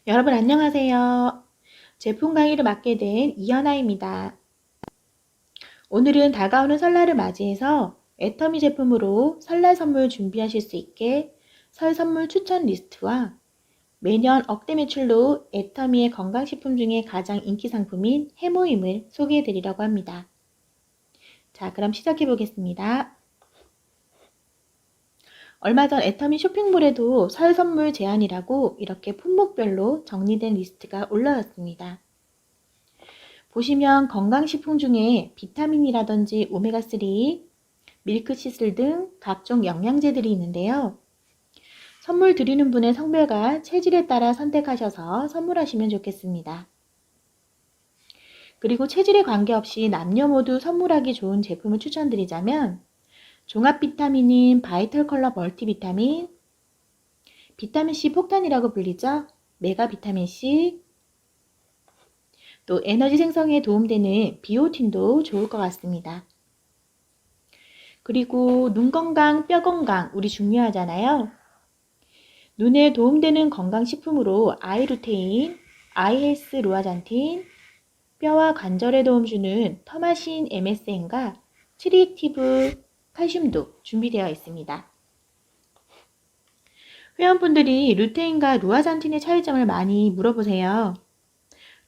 여러분 안녕하세요. 제품 강의를 맡게 된 이현아입니다. 오늘은 다가오는 설날을 맞이해서 애터미 제품으로 설날 선물 준비하실 수 있게 설 선물 추천 리스트와 매년 억대 매출로 애터미의 건강식품 중에 가장 인기 상품인 해모임을 소개해 드리려고 합니다. 자, 그럼 시작해 보겠습니다. 얼마 전 애터미 쇼핑몰에도 설 선물 제안이라고 이렇게 품목별로 정리된 리스트가 올라왔습니다. 보시면 건강식품 중에 비타민이라든지 오메가3, 밀크시슬 등 각종 영양제들이 있는데요. 선물 드리는 분의 성별과 체질에 따라 선택하셔서 선물하시면 좋겠습니다. 그리고 체질에 관계없이 남녀 모두 선물하기 좋은 제품을 추천드리자면 종합 비타민인 바이털 컬러 멀티비타민, 비타민C 폭탄이라고 불리죠. 메가 비타민C, 또 에너지 생성에 도움되는 비오틴도 좋을 것 같습니다. 그리고 눈 건강, 뼈 건강 우리 중요하잖아요. 눈에 도움되는 건강식품으로 아이루테인, 아이헬스 루아잔틴, 뼈와 관절에 도움 주는 터마신 MSM과 트리액티브 칼슘도 준비되어 있습니다. 회원분들이 루테인과 루아잔틴의 차이점을 많이 물어보세요.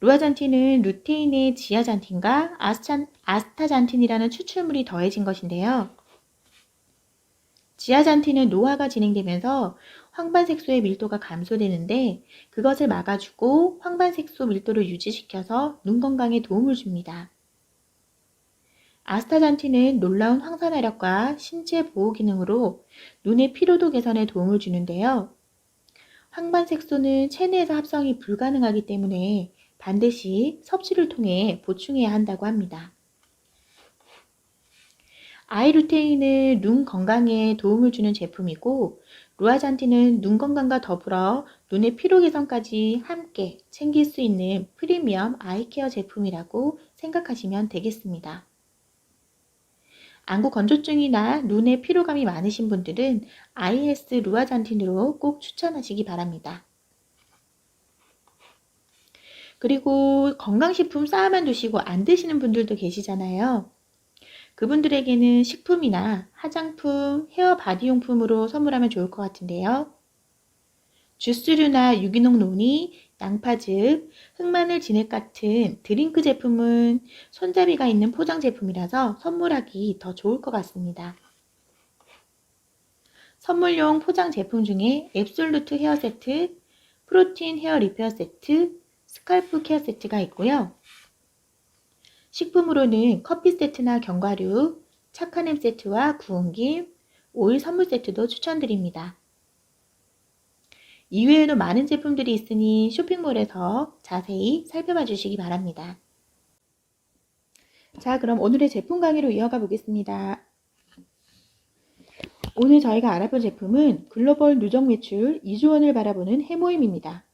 루아잔틴은 루테인의 지아잔틴과 아스타잔틴이라는 추출물이 더해진 것인데요. 지아잔틴은 노화가 진행되면서 황반색소의 밀도가 감소되는데 그것을 막아주고 황반색소 밀도를 유지시켜서 눈 건강에 도움을 줍니다. 아스타잔틴은 놀라운 황산화력과 신체 보호 기능으로 눈의 피로도 개선에 도움을 주는데요. 황반색소는 체내에서 합성이 불가능하기 때문에 반드시 섭취를 통해 보충해야 한다고 합니다. 아이루테인은 눈 건강에 도움을 주는 제품이고 루아잔틴은 눈 건강과 더불어 눈의 피로 개선까지 함께 챙길 수 있는 프리미엄 아이케어 제품이라고 생각하시면 되겠습니다. 안구 건조증이나 눈에 피로감이 많으신 분들은 IS 루아잔틴으로 꼭 추천하시기 바랍니다. 그리고 건강식품 쌓아만 두시고 안 드시는 분들도 계시잖아요. 그분들에게는 식품이나 화장품, 헤어 바디용품으로 선물하면 좋을 것 같은데요. 주스류나 유기농 논이, 양파즙, 흑마늘 진액 같은 드링크 제품은 손잡이가 있는 포장 제품이라서 선물하기 더 좋을 것 같습니다. 선물용 포장 제품 중에 앱솔루트 헤어 세트, 프로틴 헤어 리페어 세트, 스칼프 케어 세트가 있고요. 식품으로는 커피 세트나 견과류, 착한햄 세트와 구운 김, 오일 선물 세트도 추천드립니다. 이외에도 많은 제품들이 있으니 쇼핑몰에서 자세히 살펴봐 주시기 바랍니다. 자, 그럼 오늘의 제품 강의로 이어가 보겠습니다. 오늘 저희가 알아볼 제품은 글로벌 누적 매출 2조 원을 바라보는 해모임입니다.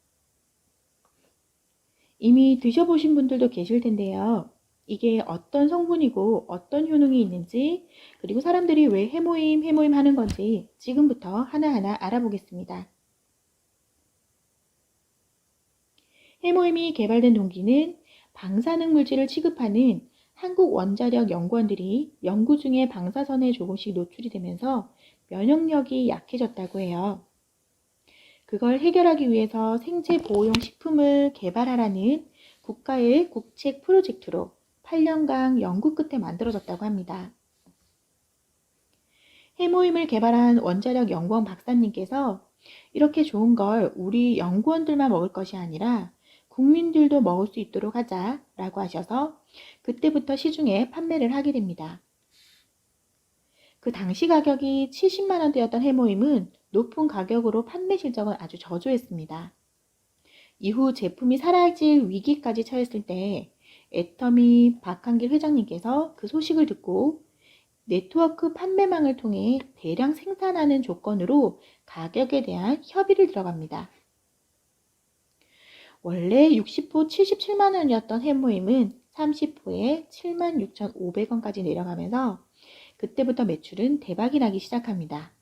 이미 드셔보신 분들도 계실 텐데요. 이게 어떤 성분이고 어떤 효능이 있는지, 그리고 사람들이 왜 해모임 하는 건지 지금부터 하나하나 알아보겠습니다. 해모임이 개발된 동기는 방사능 물질을 취급하는 한국 원자력 연구원들이 연구 중에 방사선에 조금씩 노출이 되면서 면역력이 약해졌다고 해요. 그걸 해결하기 위해서 생체 보호용 식품을 개발하라는 국가의 국책 프로젝트로 8년간 연구 끝에 만들어졌다고 합니다. 해모임을 개발한 원자력 연구원 박사님께서 이렇게 좋은 걸 우리 연구원들만 먹을 것이 아니라 국민들도 먹을 수 있도록 하자라고 하셔서 그때부터 시중에 판매를 하게 됩니다. 그 당시 가격이 70만 원대였던 해모임은 높은 가격으로 판매 실적은 아주 저조했습니다. 이후 제품이 사라질 위기까지 처했을 때 애터미 박한길 회장님께서 그 소식을 듣고 네트워크 판매망을 통해 대량 생산하는 조건으로 가격에 대한 협의를 들어갑니다. 원래 60호 77만 원이었던 해모임은 30호에 76,500원까지 내려가면서 그때부터 매출은 대박이 나기 시작합니다.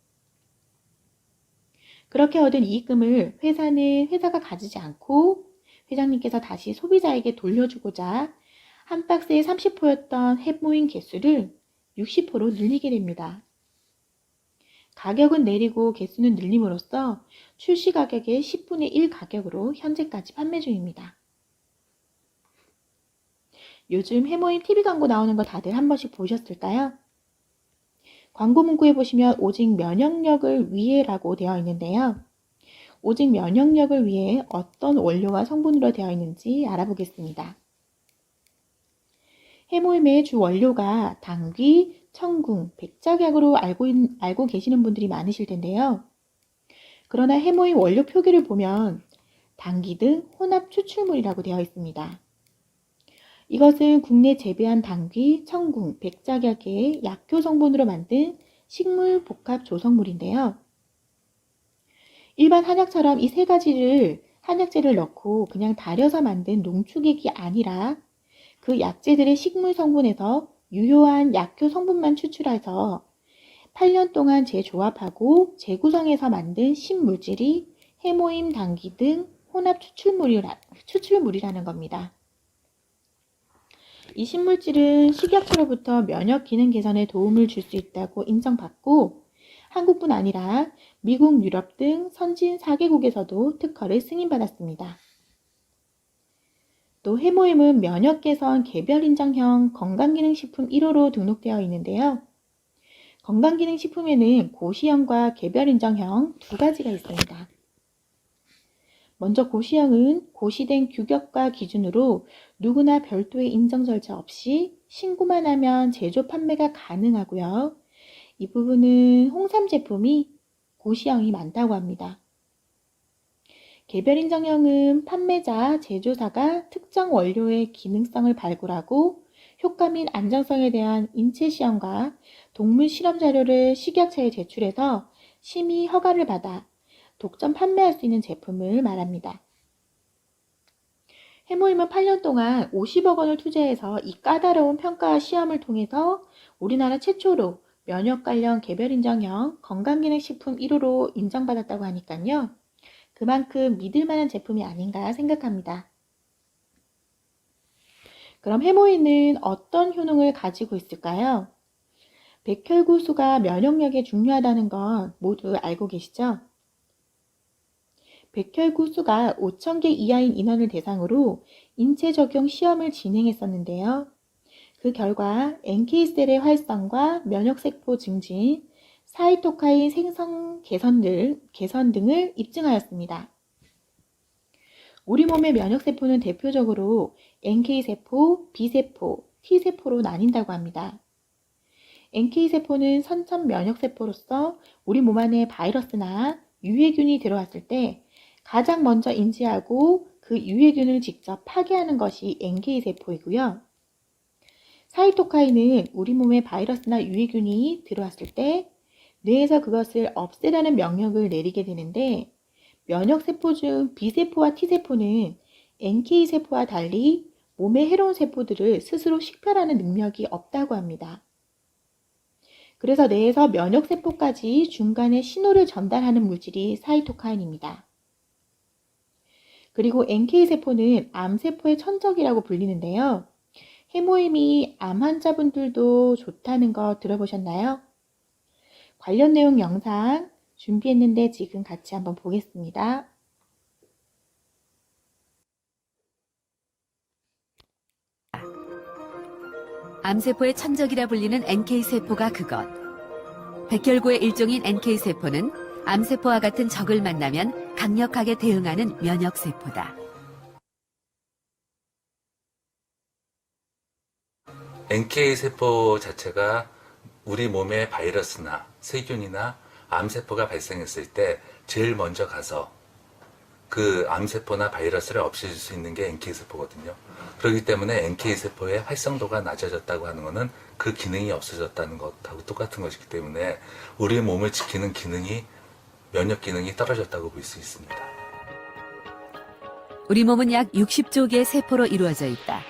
그렇게 얻은 이익금을 회사는 회사가 가지지 않고 회장님께서 다시 소비자에게 돌려주고자 한 박스에 30포였던 해모임 개수를 60포로 늘리게 됩니다. 가격은 내리고 개수는 늘림으로써 출시 가격의 10분의 1 가격으로 현재까지 판매 중입니다. 요즘 해모임 TV 광고 나오는 거 다들 한 번씩 보셨을까요? 광고 문구에 보시면 오직 면역력을 위해라고 되어 있는데요. 오직 면역력을 위해 어떤 원료와 성분으로 되어 있는지 알아보겠습니다. 해모임의 주 원료가 당귀, 청궁, 백작약으로 알고 계시는 분들이 많으실 텐데요. 그러나 해모임 원료 표기를 보면 당귀 등 혼합 추출물이라고 되어 있습니다. 이것은 국내 재배한 당귀, 청궁, 백작약의 약효 성분으로 만든 식물 복합 조성물인데요. 일반 한약처럼 이 세 가지를 한약재를 넣고 그냥 달여서 만든 농축액이 아니라 그 약재들의 식물 성분에서 유효한 약효 성분만 추출해서 8년 동안 재조합하고 재구성해서 만든 신물질이 해모임, 당귀 등 혼합 추출물이라는 겁니다. 이 신물질은 식약처로부터 면역 기능 개선에 도움을 줄 수 있다고 인정받고 한국뿐 아니라 미국, 유럽 등 선진 4개국에서도 특허를 승인받았습니다. 또 해모임은 면역 개선 개별 인정형 건강기능식품 1호로 등록되어 있는데요. 건강기능식품에는 고시형과 개별 인정형 두 가지가 있습니다. 먼저 고시형은 고시된 규격과 기준으로 누구나 별도의 인정 절차 없이 신고만 하면 제조 판매가 가능하고요. 이 부분은 홍삼 제품이 고시형이 많다고 합니다. 개별 인정형은 판매자, 제조사가 특정 원료의 기능성을 발굴하고 효과 및 안정성에 대한 인체 시험과 동물 실험 자료를 식약처에 제출해서 심의 허가를 받아 독점 판매할 수 있는 제품을 말합니다. 해모임은 8년 동안 50억 원을 투자해서 이 까다로운 평가와 시험을 통해서 우리나라 최초로 면역 관련 개별 인정형 건강기능식품 1호로 인정받았다고 하니까요. 그만큼 믿을 만한 제품이 아닌가 생각합니다. 그럼 해모임은 어떤 효능을 가지고 있을까요? 백혈구수가 면역력에 중요하다는 건 모두 알고 계시죠? 백혈구수가 5,000개 이하인 인원을 대상으로 인체 적용 시험을 진행했었는데요. 그 결과 NK셀의 활성과 면역세포 증진, 사이토카인 생성 개선 등을 입증하였습니다. 우리 몸의 면역세포는 대표적으로 NK세포, B세포, T세포로 나뉜다고 합니다. NK세포는 선천 면역세포로서 우리 몸 안에 바이러스나 유해균이 들어왔을 때 가장 먼저 인지하고 그 유해균을 직접 파괴하는 것이 NK세포이고요. 사이토카인은 우리 몸에 바이러스나 유해균이 들어왔을 때 뇌에서 그것을 없애라는 명령을 내리게 되는데 면역세포 중 B세포와 T세포는 NK세포와 달리 몸에 해로운 세포들을 스스로 식별하는 능력이 없다고 합니다. 그래서 뇌에서 면역세포까지 중간에 신호를 전달하는 물질이 사이토카인입니다. 그리고 NK세포는 암세포의 천적이라고 불리는데요. 해모임이 암 환자분들도 좋다는 거 들어보셨나요? 관련 내용 영상 준비했는데 지금 같이 한번 보겠습니다. 암세포의 천적이라 불리는 NK세포가 그것. 백혈구의 일종인 NK세포는 암세포와 같은 적을 만나면 강력하게 대응하는 면역세포다. NK세포 자체가 우리 몸에 바이러스나 세균이나 암세포가 발생했을 때 제일 먼저 가서 그 암세포나 바이러스를 없애줄 수 있는 게 NK세포거든요. 그렇기 때문에 NK세포의 활성도가 낮아졌다고 하는 것은 그 기능이 없어졌다는 것하고 똑같은 것이기 때문에 우리 몸을 지키는 기능이, 면역 기능이 떨어졌다고 볼 수 있습니다. 우리 몸은 약 60조 개의 세포로 이루어져 있다.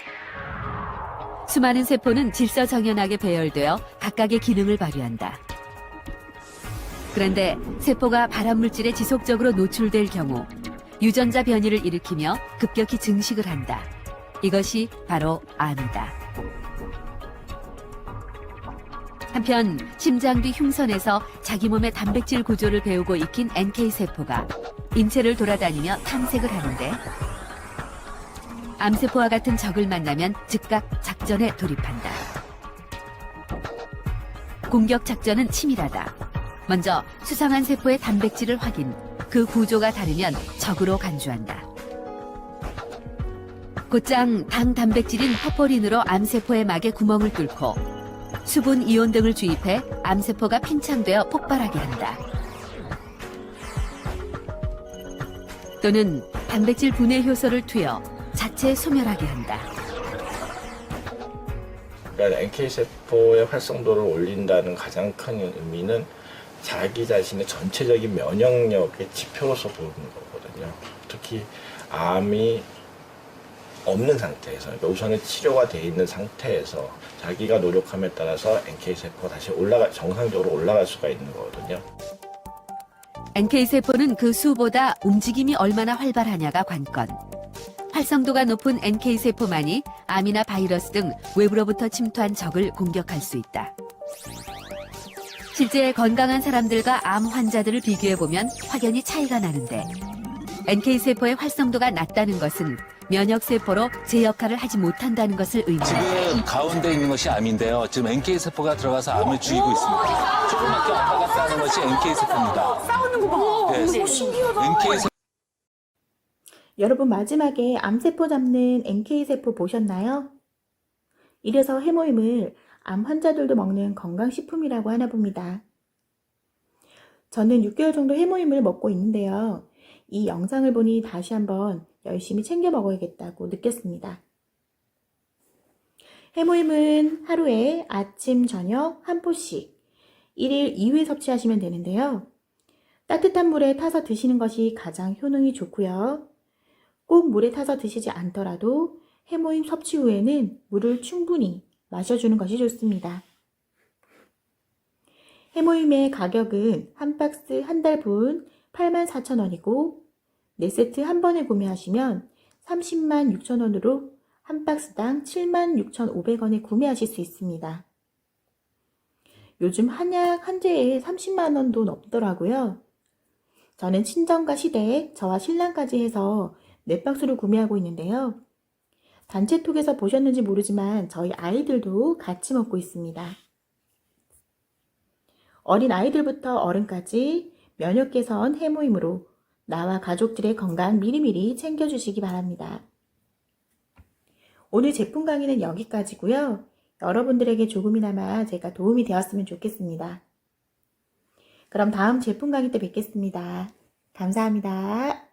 수많은 세포는 질서정연하게 배열되어 각각의 기능을 발휘한다. 그런데 세포가 발암물질에 지속적으로 노출될 경우 유전자 변이를 일으키며 급격히 증식을 한다. 이것이 바로 암이다. 한편 심장 뒤 흉선에서 자기 몸의 단백질 구조를 배우고 익힌 NK세포가 인체를 돌아다니며 탐색을 하는데 암세포와 같은 적을 만나면 즉각 작전에 돌입한다. 공격 작전은 치밀하다. 먼저 수상한 세포의 단백질을 확인, 그 구조가 다르면 적으로 간주한다. 곧장 당 단백질인 허포린으로 암세포의 막에 구멍을 뚫고 수분 이온 등을 주입해 암세포가 팽창되어 폭발하게 한다. 또는 단백질 분해 효소를 투여 자체 소멸하게 한다. 그러니까 NK세포의 활성도를 올린다는 가장 큰 의미는 자기 자신의 전체적인 면역력의 지표로서 보는 거거든요. 특히 암이 없는 상태에서, 그러니까 우선은 치료가 돼 있는 상태에서 자기가 노력함에 따라서 NK세포가 다시 정상적으로 올라갈 수가 있는 거거든요. NK세포는 그 수보다 움직임이 얼마나 활발하냐가 관건. 활성도가 높은 NK세포만이 암이나 바이러스 등 외부로부터 침투한 적을 공격할 수 있다. 실제 건강한 사람들과 암 환자들을 비교해보면 확연히 차이가 나는데 NK세포의 활성도가 낮다는 것은 면역세포로 제 역할을 하지 못한다는 것을 의미합니다. 지금 가운데 있는 것이 암인데요. 지금 NK세포가 들어가서 암을 죽이고 있습니다. 조그맣게 왔다 갔다 하는 것이 NK세포입니다. 싸우는 거 봐. 네. 너무 신기하다. NK세포 여러분 마지막에 암세포 잡는 NK세포 보셨나요? 이래서 해모임을 암 환자들도 먹는 건강식품이라고 하나 봅니다. 저는 6개월 정도 해모임을 먹고 있는데요. 이 영상을 보니 다시 한번 열심히 챙겨 먹어야겠다고 느꼈습니다. 해모임은 하루에 아침, 저녁 한 포씩 1일 2회 섭취하시면 되는데요. 따뜻한 물에 타서 드시는 것이 가장 효능이 좋고요. 꼭 물에 타서 드시지 않더라도 해모임 섭취 후에는 물을 충분히 마셔주는 것이 좋습니다. 해모임의 가격은 한 박스 한 달분 84,000원이고 4세트 한 번에 구매하시면 306,000원으로 한 박스당 76,500원에 구매하실 수 있습니다. 요즘 한약 한 재에 30만 원도 넘더라고요. 저는 친정과 시댁, 저와 신랑까지 해서 4박스를 구매하고 있는데요. 단체톡에서 보셨는지 모르지만 저희 아이들도 같이 먹고 있습니다. 어린 아이들부터 어른까지 면역 개선 해모임으로 나와 가족들의 건강 미리미리 챙겨주시기 바랍니다. 오늘 제품 강의는 여기까지고요. 여러분들에게 조금이나마 제가 도움이 되었으면 좋겠습니다. 그럼 다음 제품 강의 때 뵙겠습니다. 감사합니다.